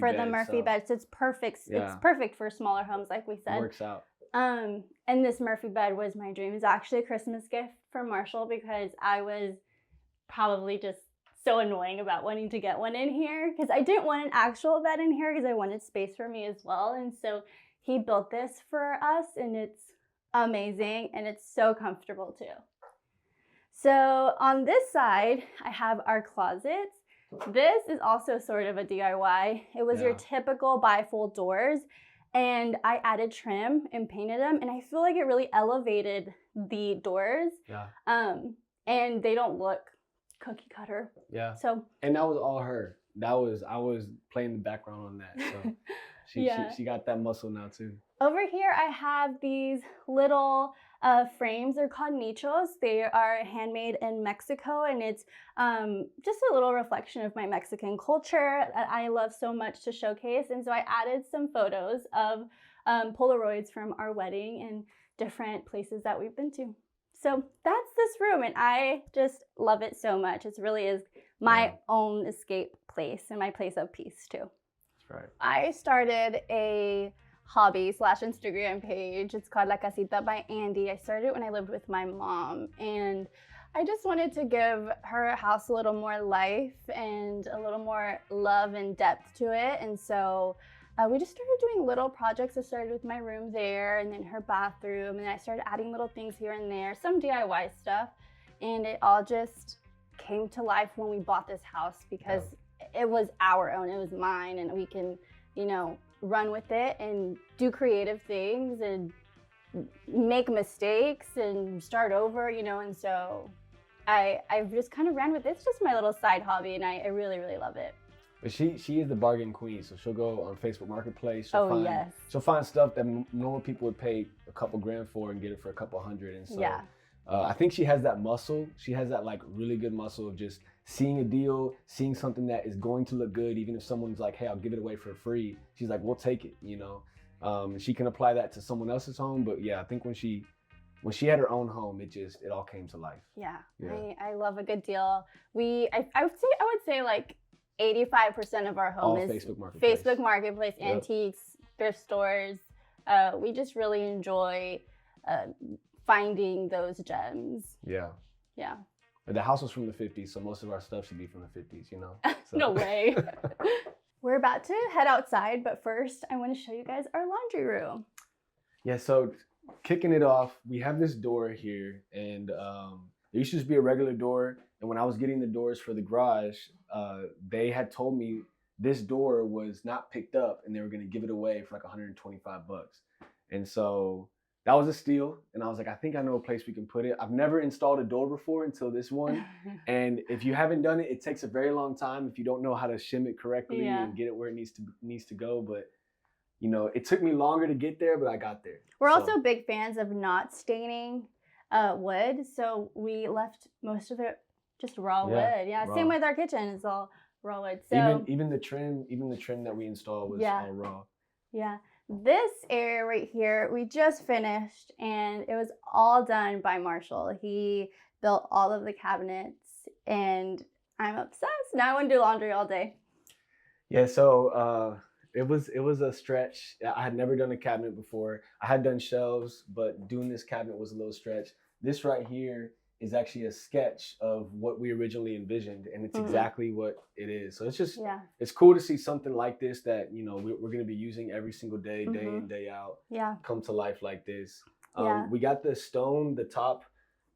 B: bed.
A: So it's perfect. Yeah. It's perfect for smaller homes, like we said.
B: It works out.
A: And this Murphy bed was my dream. It was actually a Christmas gift for Marshall because I was probably just so annoying about wanting to get one in here because I didn't want an actual bed in here because I wanted space for me as well. And so he built this for us, and it's amazing, and it's so comfortable too. So on this side, I have our closets. This is also sort of a DIY. It was your typical bifold doors, and I added trim and painted them, and I feel like it really elevated the doors. Yeah. And they don't look cookie cutter. Yeah. So.
B: And that was all her. I was playing the background on that. So she got that muscle now too.
A: Over here, I have these little frames. They're called nichos. They are handmade in Mexico, and it's just a little reflection of my Mexican culture that I love so much to showcase. And so I added some photos of Polaroids from our wedding and different places that we've been to. So that's this room, and I just love it so much. It really is my own escape place and my place of peace too.
B: That's right.
A: I started a hobby / Instagram page. It's called La Casita by Andy. I started it when I lived with my mom, and I just wanted to give her house a little more life and a little more love and depth to it. And so we just started doing little projects. I started with my room there, and then her bathroom, and I started adding little things here and there, some DIY stuff, and it all just came to life when we bought this house because it was our own, it was mine, and we can, run with it and do creative things and make mistakes and start over, and so I just kind of ran with it. It's just my little side hobby, and I really, really love it.
B: But she is the bargain queen, so she'll go on Facebook Marketplace. She'll find stuff that normal people would pay a couple grand for and get it for a couple hundred. And so I think she has that muscle. She has that like really good muscle of just seeing a deal, seeing something that is going to look good, even if someone's like, hey, I'll give it away for free. She's like, we'll take it, you know? She can apply that to someone else's home. But yeah, I think when she had her own home, it all came to life.
A: Yeah.
B: Yeah.
A: I love a good deal. I would say like 85% of our home
B: All
A: is
B: Facebook Marketplace.
A: Facebook Marketplace,
B: Yep.
A: antiques, thrift stores. We just really enjoy finding those gems.
B: Yeah.
A: Yeah.
B: But the house was from the 50s, so most of our stuff should be from the 50s, you know? So.
A: No way. We're about to head outside, but first I want to show you guys our laundry room.
B: Yeah, so kicking it off, we have this door here, and there used to just be a regular door. And when I was getting the doors for the garage, they had told me this door was not picked up, and they were going to give it away for like $125. And so that was a steal. And I was like, I think I know a place we can put it. I've never installed a door before until this one. And if you haven't done it, it takes a very long time if you don't know how to shim it correctly and get it where it needs to go. But you know, it took me longer to get there, but I got there.
A: We're also big fans of not staining wood, so we left most of it just raw wood. Yeah, raw. Same with our kitchen; it's all raw wood. So
B: even the trim that we installed was all raw.
A: Yeah. This area right here, we just finished, and it was all done by Marshall. He built all of the cabinets, and I'm obsessed. Now I want to do laundry all day.
B: Yeah, so it was a stretch. I had never done a cabinet before. I had done shelves, but doing this cabinet was a little stretch. This right here is actually a sketch of what we originally envisioned, and it's exactly what it is. So it's just, it's cool to see something like this that, you know, we're going to be using every single day, day in, day out, come to life like this. We got the stone, the top.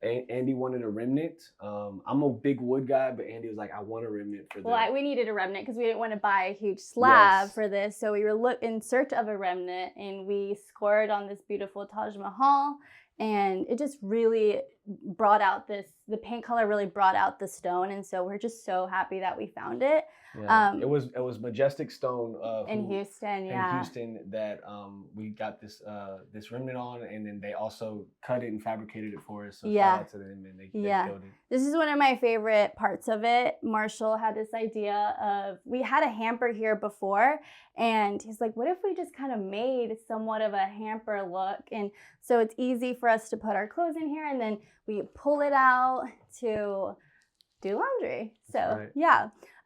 B: Andy wanted a remnant. I'm a big wood guy, but Andy was like, I want a remnant for this.
A: Well, we needed a remnant because we didn't want to buy a huge slab for this. So we were in search of a remnant, and we scored on this beautiful Taj Mahal. And it just really brought out the paint color really brought out the stone. And so we're just so happy that we found it.
B: Yeah. It was Majestic Stone
A: in Houston.
B: In Houston that we got this remnant on, and then they also cut it and fabricated it for us. So shout out to them, and they killed it.
A: This is one of my favorite parts of it. Marshall had this idea of, we had a hamper here before, and he's like, what if we just kind of made somewhat of a hamper look? And so it's easy for us to put our clothes in here, and then we pull it out to do laundry. So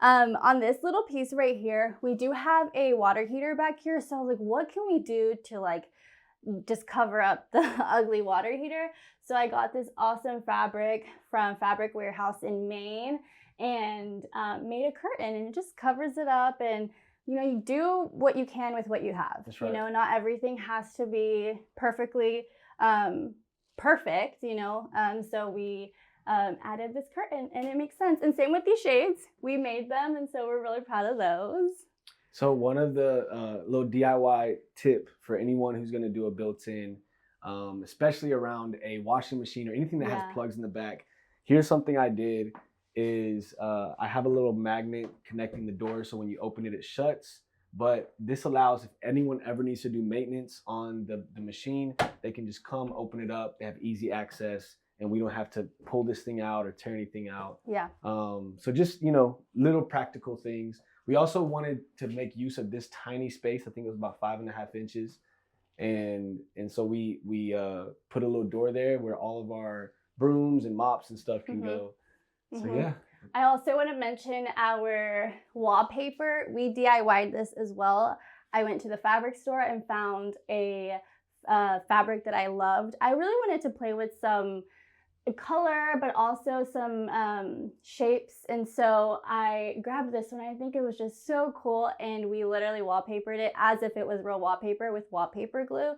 A: on this little piece right here, we do have a water heater back here. So I was like, what can we do to like just cover up the ugly water heater? So I got this awesome fabric from Fabric Warehouse in Maine, and made a curtain, and it just covers it up. And you know, you do what you can with what you have.
B: That's right.
A: You know, not everything has to be perfectly perfect, you know. So we added this curtain, and it makes sense. And same with these shades. We made them, and so we're really proud of those.
B: So one of the little DIY tip for anyone who's going to do a built-in, especially around a washing machine or anything that has plugs in the back, here's something I did is I have a little magnet connecting the door, so when you open it, it shuts. But this allows, if anyone ever needs to do maintenance on the machine, they can just come, open it up, they have easy access, and we don't have to pull this thing out or tear anything out. Yeah. So just, you know, little practical things. We also wanted to make use of this tiny space. I think it was about 5.5 inches. And so we put a little door there where all of our brooms and mops and stuff can go. So yeah.
A: I also want to mention our wallpaper. We DIY'd this as well. I went to the fabric store and found a fabric that I loved. I really wanted to play with some color, but also some shapes. And so I grabbed this one. I think it was just so cool. And we literally wallpapered it as if it was real wallpaper with wallpaper glue.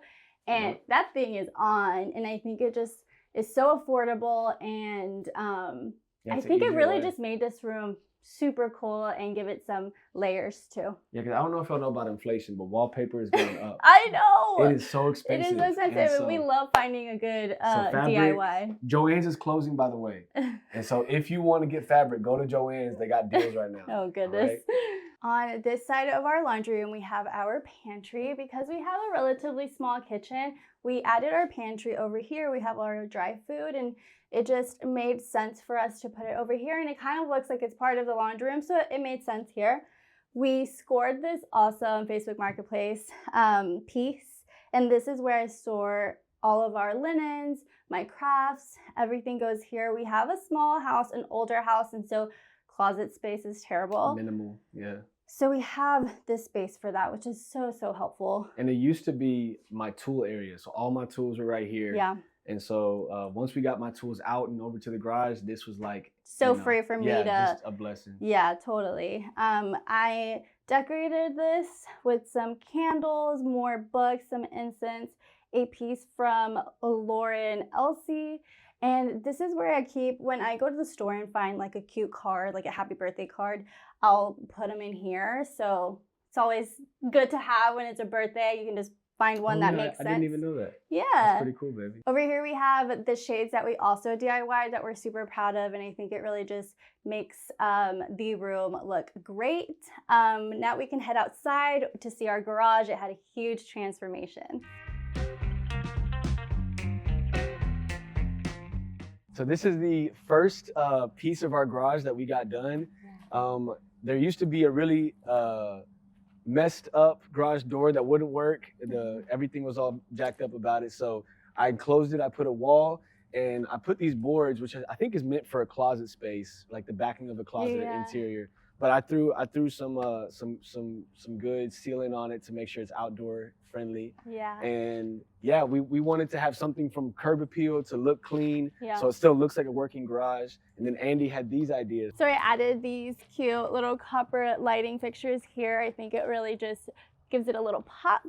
A: And that thing is on. And I think it just is so affordable. And I think it really just made this room super cool and give it some layers too.
B: Yeah, because I don't know if y'all know about inflation, but wallpaper is going up.
A: I know.
B: It is so expensive.
A: It is so expensive. So, we love finding a good DIY.
B: Joann's is closing, by the way. And so if you want to get fabric, go to Joann's. They got deals right now.
A: Oh, goodness. Right? On this side of our laundry room, we have our pantry. Because we have a relatively small kitchen, we added our pantry over here. We have our dry food, and it just made sense for us to put it over here. And it kind of looks like it's part of the laundry room, so it made sense here. We scored this awesome Facebook Marketplace piece, and this is where I store all of our linens, my crafts, everything goes here. We have a small house, an older house, and so closet space is terrible.
B: Minimal, yeah.
A: So we have this space for that, which is so, so helpful.
B: And it used to be my tool area. So all my tools are right here.
A: Yeah.
B: And so once we got my tools out and over to the garage, this was like
A: so free for me to.
B: Just a blessing.
A: Yeah, totally. I decorated this with some candles, more books, some incense, a piece from Lauren Elsie. And this is where I keep, when I go to the store and find like a cute card, like a happy birthday card, I'll put them in here. So it's always good to have when it's a birthday. You can just find one that makes sense.
B: I didn't even know that.
A: Yeah.
B: That's pretty cool, baby.
A: Over here we have the shades that we also DIY'd that we're super proud of, and I think it really just makes the room look great. Now we can head outside to see our garage. It had a huge transformation.
B: So this is the first piece of our garage that we got done. There used to be a really messed up garage door that wouldn't work. Everything was all jacked up about it. So I closed it, I put a wall, and I put these boards, which I think is meant for a closet space, like the backing of a closet or interior. But I threw some good sealing on it to make sure it's outdoor friendly.
A: Yeah.
B: And yeah, we wanted to have something from curb appeal to look clean,
A: yeah.
B: so it still looks like a working garage. And then Andy had these ideas.
A: So I added these cute little copper lighting fixtures here. I think it really just gives it a little pop.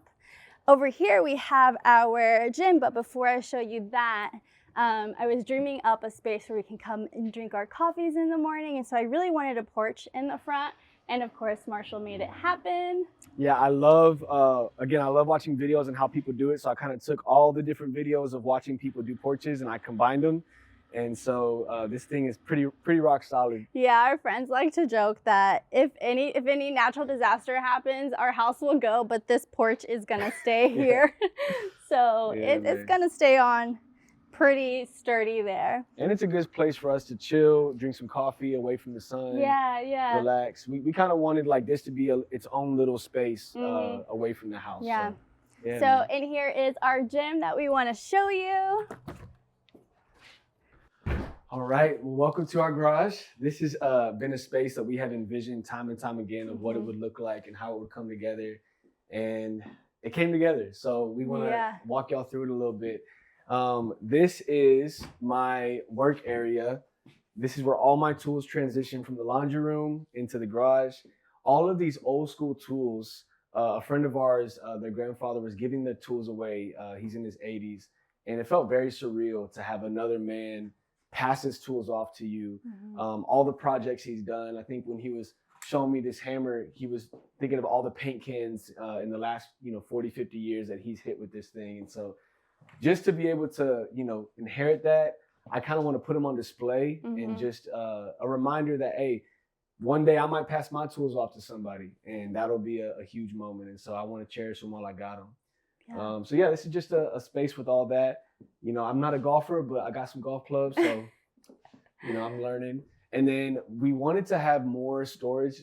A: Over here we have our gym, but before I show you that, I was dreaming up a space where we can come and drink our coffees in the morning. And so I really wanted a porch in the front. And of course, Marshall made it happen.
B: Yeah, I love watching videos and how people do it. So I kind of took all the different videos of watching people do porches and I combined them. And so this thing is pretty rock solid.
A: Yeah, our friends like to joke that if any natural disaster happens, our house will go, but this porch is gonna stay here. So it's gonna stay on pretty sturdy there.
B: And it's a good place for us to chill, drink some coffee away from the sun.
A: Yeah.
B: Relax. We kind of wanted like this to be its own little space away from the house.
A: Yeah. So in here is our gym that we want to show you.
B: All right, well, welcome to our garage. This has been a space that we have envisioned time and time again of what it would look like and how it would come together. And it came together. So we want to walk y'all through it a little bit. This is my work area. This is where all my tools transition from the laundry room into the garage. All of these old school tools, a friend of ours, their grandfather was giving the tools away. He's in his 80s. And it felt very surreal to have another man pass his tools off to you. All the projects he's done. I think when he was showing me this hammer, he was thinking of all the paint cans in the last 40, 50 years that he's hit with this thing. And so just to be able to, inherit that, I kind of want to put them on display and just a reminder that, hey, one day I might pass my tools off to somebody and that'll be a huge moment. And so I want to cherish them while I got them. Yeah. This is just a space with all that. I'm not a golfer, but I got some golf clubs. So, I'm learning. And then we wanted to have more storage.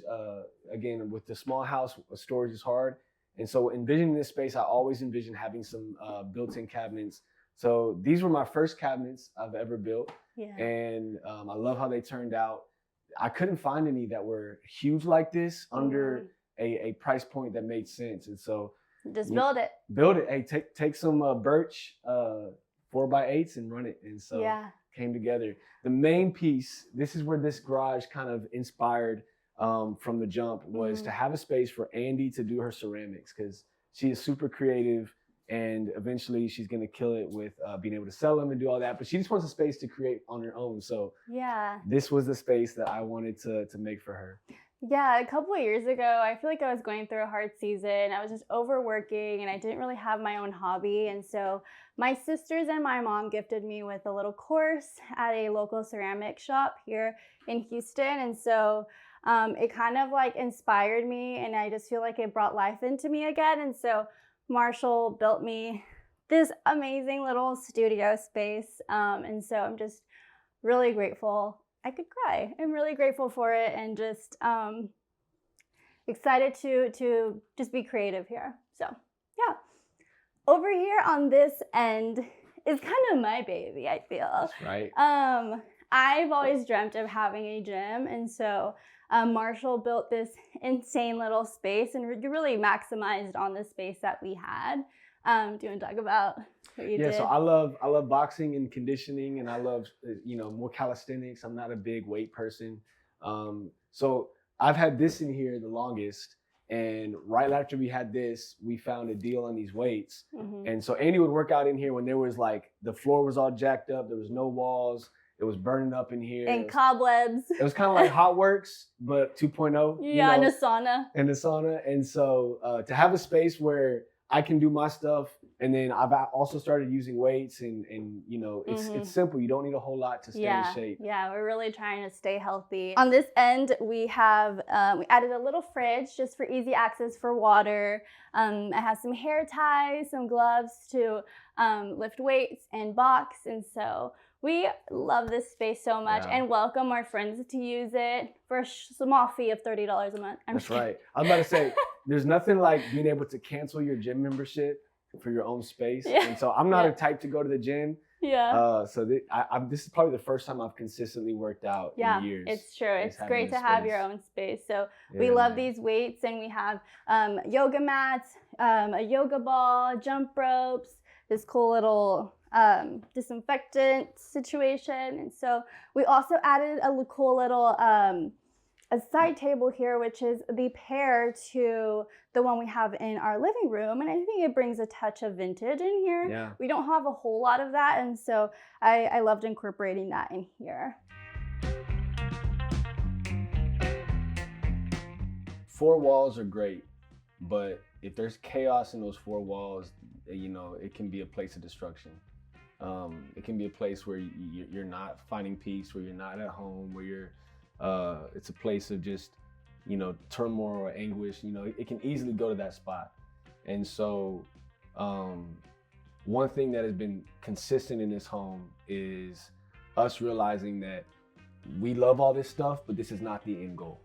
B: Again, with the small house, storage is hard. And so envisioning this space, I always envisioned having some built-in cabinets. So these were my first cabinets I've ever built. Yeah. And I love how they turned out. I couldn't find any that were huge like this under a price point that made sense. And so
A: just build it.
B: Build it. Hey, take some birch 4x8s and run it. And so came together. The main piece, this is where this garage kind of inspired from the jump, was to have a space for Andy to do her ceramics, because she is super creative and eventually she's going to kill it with being able to sell them and do all that. But she just wants a space to create on her own. So this was the space that I wanted to make for her.
A: Yeah, a couple of years ago, I feel like I was going through a hard season. I was just overworking and I didn't really have my own hobby. And so my sisters and my mom gifted me with a little course at a local ceramic shop here in Houston. And so it kind of like inspired me, and I just feel like it brought life into me again. And so Marshall built me this amazing little studio space. And so I'm just really grateful. I could cry. I'm really grateful for it, and just excited to just be creative here. So yeah. Over here on this end is kind of my baby, I feel.
B: That's right.
A: I've always dreamt of having a gym, and so Marshall built this insane little space and really maximized on the space that we had. Do you want to talk about what you did?
B: Yeah, so I love boxing and conditioning, and I love more calisthenics. I'm not a big weight person, so I've had this in here the longest. And right after we had this, we found a deal on these weights.
A: Mm-hmm.
B: And so Andy would work out in here when there was like the floor was all jacked up, there was no walls, it was burning up in here.
A: And cobwebs.
B: It was kind of like Hot Works, but 2.0.
A: Yeah, and a sauna.
B: And a sauna. And so to have a space where I can do my stuff, and then I've also started using weights, and it's simple. You don't need a whole lot to stay in shape.
A: Yeah, we're really trying to stay healthy. On this end, we have we added a little fridge just for easy access for water. It has some hair ties, some gloves to lift weights and box, and so we love this space so much, and welcome our friends to use it for a small fee of $30 a month.
B: That's right. I was about to say, there's nothing like being able to cancel your gym membership for your own space. Yeah. And so I'm not a type to go to the gym.
A: Yeah.
B: So this is probably the first time I've consistently worked out in years.
A: It's true. It's great to have your own space. So we love these weights, and we have yoga mats, a yoga ball, jump ropes, this cool little disinfectant situation. And so we also added a cool little a side table here, which is the pair to the one we have in our living room. And I think it brings a touch of vintage in here.
B: Yeah.
A: We don't have a whole lot of that. And so I loved incorporating that in here.
B: 4 walls are great, but if there's chaos in those 4 walls, it can be a place of destruction. It can be a place where you're not finding peace, where you're not at home, where you're it's a place of just turmoil or anguish. It can easily go to that spot. And so one thing that has been consistent in this home is us realizing that we love all this stuff, but this is not the end goal.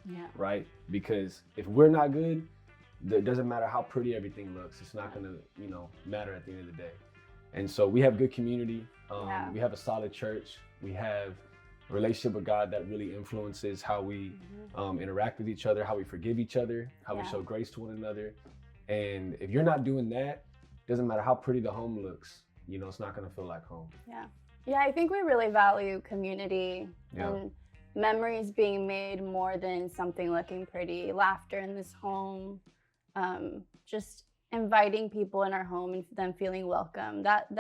A: Yeah.
B: Right? Because if we're not good, it doesn't matter how pretty everything looks. It's not gonna matter at the end of the day. And so we have good community. We have a solid church. We have a relationship with God that really influences how we interact with each other, how we forgive each other, how we show grace to one another. And if you're not doing that, it doesn't matter how pretty the home looks, it's not gonna feel like home.
A: Yeah, I think we really value community and memories being made more than something looking pretty. Laughter in this home, just inviting people in our home and them feeling welcome. That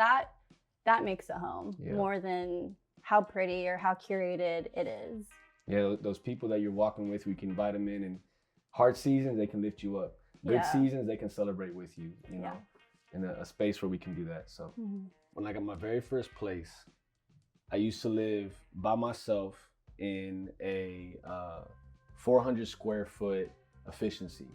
A: makes a home more than how pretty or how curated it is.
B: Yeah, those people that you're walking with, we can invite them in, and hard seasons, they can lift you up. Good seasons, they can celebrate with you, know, in a space where we can do that. So when I got my very first place, I used to live by myself in a 400 square foot efficiency.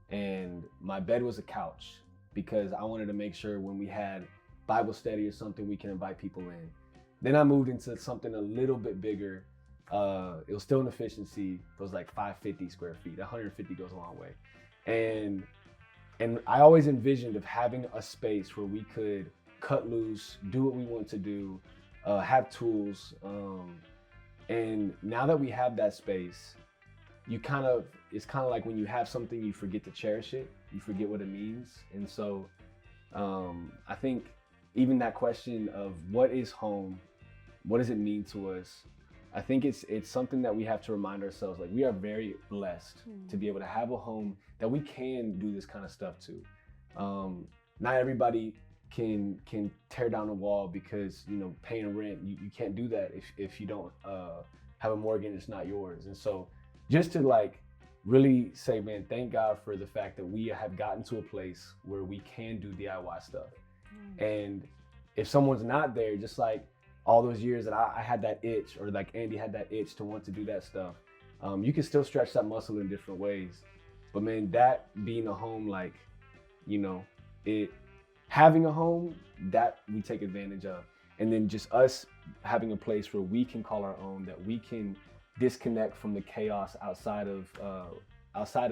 B: And my bed was a couch because I wanted to make sure when we had Bible study or something, we can invite people in. Then I moved into something a little bit bigger. It was still an efficiency. It was like 550 square feet. 150 goes a long way. And I always envisioned of having a space where we could cut loose, do what we want to do, have tools. And now that we have that space, it's kind of like when you have something, you forget to cherish it. You forget what it means. And so I think even that question of what is home, what does it mean to us? I think it's something that we have to remind ourselves, like we are very blessed to be able to have a home that we can do this kind of stuff to. Not everybody can tear down a wall because, paying rent, you can't do that if you don't have a mortgage, it's not yours. And so just to really say, man, thank God for the fact that we have gotten to a place where we can do DIY stuff. And if someone's not there, just like all those years that I had that itch, or like Andy had that itch to want to do that stuff, You can still stretch that muscle in different ways. But man, that being a home, like, having a home that we take advantage of. And then just us having a place where we can call our own, that we can disconnect from the chaos outside of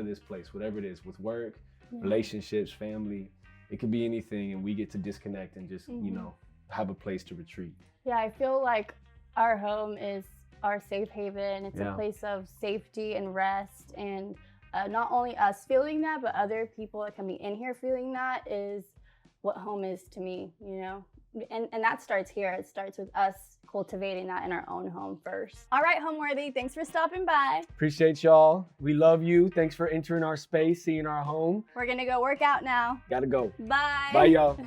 B: this place, whatever it is, with work, relationships, family. It could be anything, and we get to disconnect and just, have a place to retreat.
A: Yeah, I feel like our home is our safe haven. It's a place of safety and rest, and not only us feeling that, but other people that can be in here feeling that is what home is to me, And that starts here. It starts with us cultivating that in our own home first. All right, Homeworthy, thanks for stopping by.
B: Appreciate y'all. We love you. Thanks for entering our space, seeing our home.
A: We're gonna go work out now.
B: Gotta go.
A: Bye.
B: Bye, y'all.